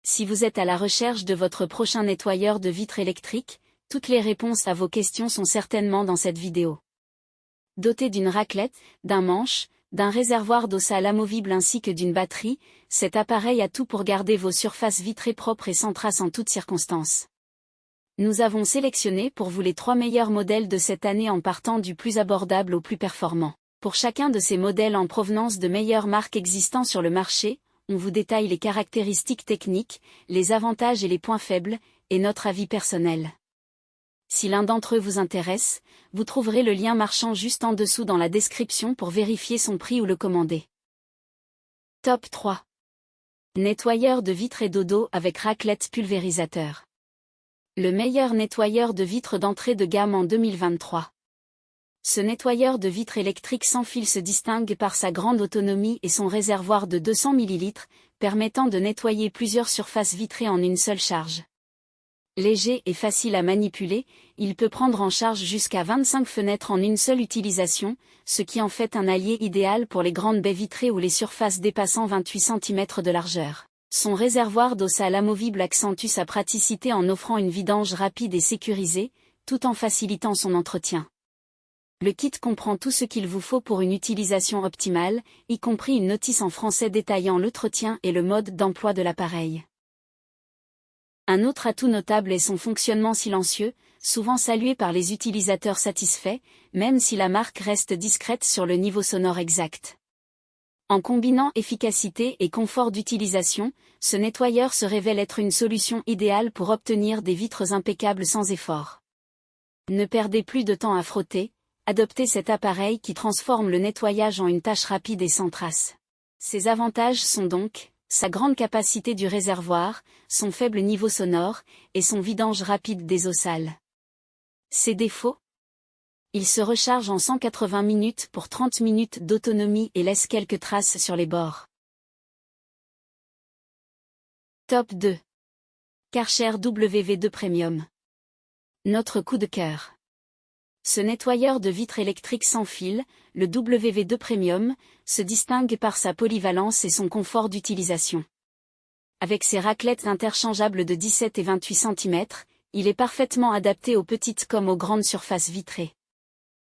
Si vous êtes à la recherche de votre prochain nettoyeur de vitres électriques, toutes les réponses à vos questions sont certainement dans cette vidéo. Doté d'une raclette, d'un manche, d'un réservoir d'eau sale amovible ainsi que d'une batterie, cet appareil a tout pour garder vos surfaces vitrées propres et sans trace en toutes circonstances. Nous avons sélectionné pour vous les 3 meilleurs modèles de cette année en partant du plus abordable au plus performant. Pour chacun de ces modèles en provenance de meilleures marques existant sur le marché, on vous détaille les caractéristiques techniques, les avantages et les points faibles, et notre avis personnel. Si l'un d'entre eux vous intéresse, vous trouverez le lien marchand juste en dessous dans la description pour vérifier son prix ou le commander. Top 3. Nettoyeur de vitres et d'eau avec raclette pulvérisateur. Le meilleur nettoyeur de vitres d'entrée de gamme en 2023. Ce nettoyeur de vitres électriques sans fil se distingue par sa grande autonomie et son réservoir de 200 ml, permettant de nettoyer plusieurs surfaces vitrées en une seule charge. Léger et facile à manipuler, il peut prendre en charge jusqu'à 25 fenêtres en une seule utilisation, ce qui en fait un allié idéal pour les grandes baies vitrées ou les surfaces dépassant 28 cm de largeur. Son réservoir d'eau sale amovible accentue sa praticité en offrant une vidange rapide et sécurisée, tout en facilitant son entretien. Le kit comprend tout ce qu'il vous faut pour une utilisation optimale, y compris une notice en français détaillant l'entretien et le mode d'emploi de l'appareil. Un autre atout notable est son fonctionnement silencieux, souvent salué par les utilisateurs satisfaits, même si la marque reste discrète sur le niveau sonore exact. En combinant efficacité et confort d'utilisation, ce nettoyeur se révèle être une solution idéale pour obtenir des vitres impeccables sans effort. Ne perdez plus de temps à frotter, adoptez cet appareil qui transforme le nettoyage en une tâche rapide et sans trace. Ses avantages sont donc sa grande capacité du réservoir, son faible niveau sonore, et son vidange rapide des eaux sales. Ses défauts? Il se recharge en 180 minutes pour 30 minutes d'autonomie et laisse quelques traces sur les bords. Top 2. Karcher WV2 Premium. Notre coup de cœur. Ce nettoyeur de vitres électriques sans fil, le WV2 Premium, se distingue par sa polyvalence et son confort d'utilisation. Avec ses raclettes interchangeables de 17 et 28 cm, il est parfaitement adapté aux petites comme aux grandes surfaces vitrées.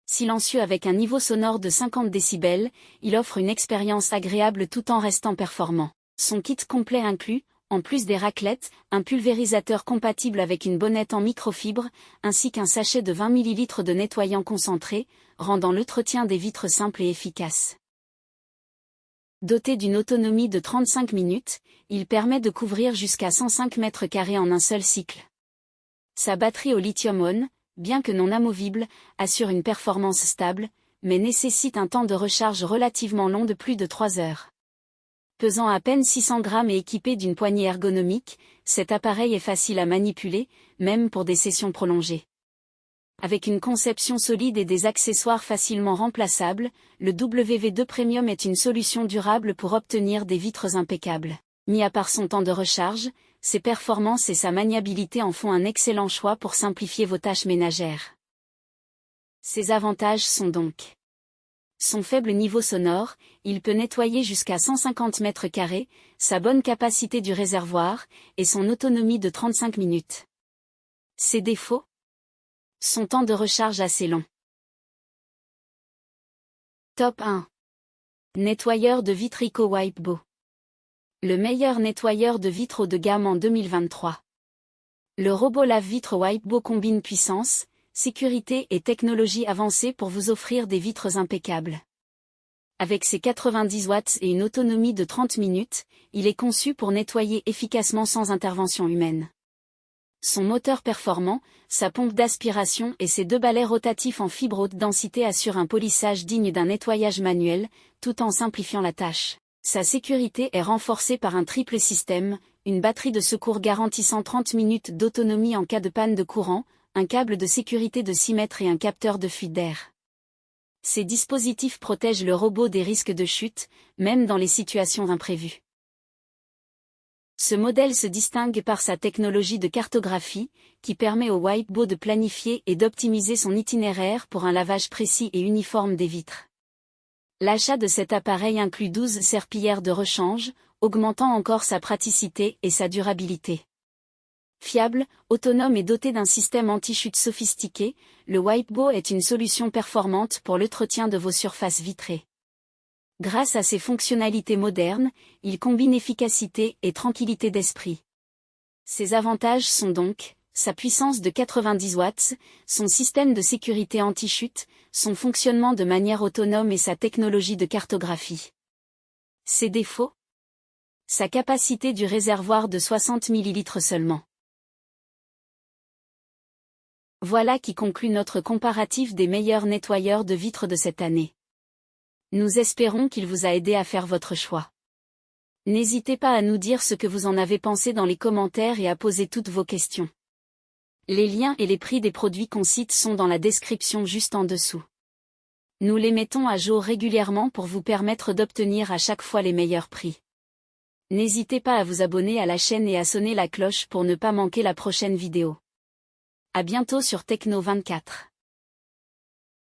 Silencieux avec un niveau sonore de 50 décibels, il offre une expérience agréable tout en restant performant. Son kit complet inclut, en plus des raclettes, un pulvérisateur compatible avec une bonnette en microfibre, ainsi qu'un sachet de 20 ml de nettoyant concentré, rendant l'entretien des vitres simple et efficace. Doté d'une autonomie de 35 minutes, il permet de couvrir jusqu'à 105 m² en un seul cycle. Sa batterie au lithium-ion, bien que non amovible, assure une performance stable, mais nécessite un temps de recharge relativement long de plus de 3 heures. Pesant à peine 600 grammes et équipé d'une poignée ergonomique, cet appareil est facile à manipuler, même pour des sessions prolongées. Avec une conception solide et des accessoires facilement remplaçables, le WV2 Premium est une solution durable pour obtenir des vitres impeccables. Mis à part son temps de recharge, ses performances et sa maniabilité en font un excellent choix pour simplifier vos tâches ménagères. Ses avantages sont donc son faible niveau sonore, il peut nettoyer jusqu'à 150 m², sa bonne capacité du réservoir, et son autonomie de 35 minutes. Ses défauts? Son temps de recharge assez long. Top 1. Nettoyeur de vitres EcoWipe-Bo. Le meilleur nettoyeur de vitres haut de gamme en 2023. Le robot lave-vitres WipeBo combine puissance, sécurité et technologie avancée pour vous offrir des vitres impeccables. Avec ses 90 watts et une autonomie de 30 minutes, il est conçu pour nettoyer efficacement sans intervention humaine. Son moteur performant, sa pompe d'aspiration et ses 2 balais rotatifs en fibre haute densité assurent un polissage digne d'un nettoyage manuel, tout en simplifiant la tâche. Sa sécurité est renforcée par un triple système, une batterie de secours garantissant 30 minutes d'autonomie en cas de panne de courant, un câble de sécurité de 6 mètres et un capteur de fuite d'air. Ces dispositifs protègent le robot des risques de chute, même dans les situations imprévues. Ce modèle se distingue par sa technologie de cartographie, qui permet au WipeBo de planifier et d'optimiser son itinéraire pour un lavage précis et uniforme des vitres. L'achat de cet appareil inclut 12 serpillères de rechange, augmentant encore sa praticité et sa durabilité. Fiable, autonome et doté d'un système anti-chute sophistiqué, le Wipe-Bo est une solution performante pour l'entretien de vos surfaces vitrées. Grâce à ses fonctionnalités modernes, il combine efficacité et tranquillité d'esprit. Ses avantages sont donc sa puissance de 90 watts, son système de sécurité anti-chute, son fonctionnement de manière autonome et sa technologie de cartographie. Ses défauts? Sa capacité du réservoir de 60 ml seulement. Voilà qui conclut notre comparatif des meilleurs nettoyeurs de vitres de cette année. Nous espérons qu'il vous a aidé à faire votre choix. N'hésitez pas à nous dire ce que vous en avez pensé dans les commentaires et à poser toutes vos questions. Les liens et les prix des produits qu'on cite sont dans la description juste en dessous. Nous les mettons à jour régulièrement pour vous permettre d'obtenir à chaque fois les meilleurs prix. N'hésitez pas à vous abonner à la chaîne et à sonner la cloche pour ne pas manquer la prochaine vidéo. À bientôt sur Techno24.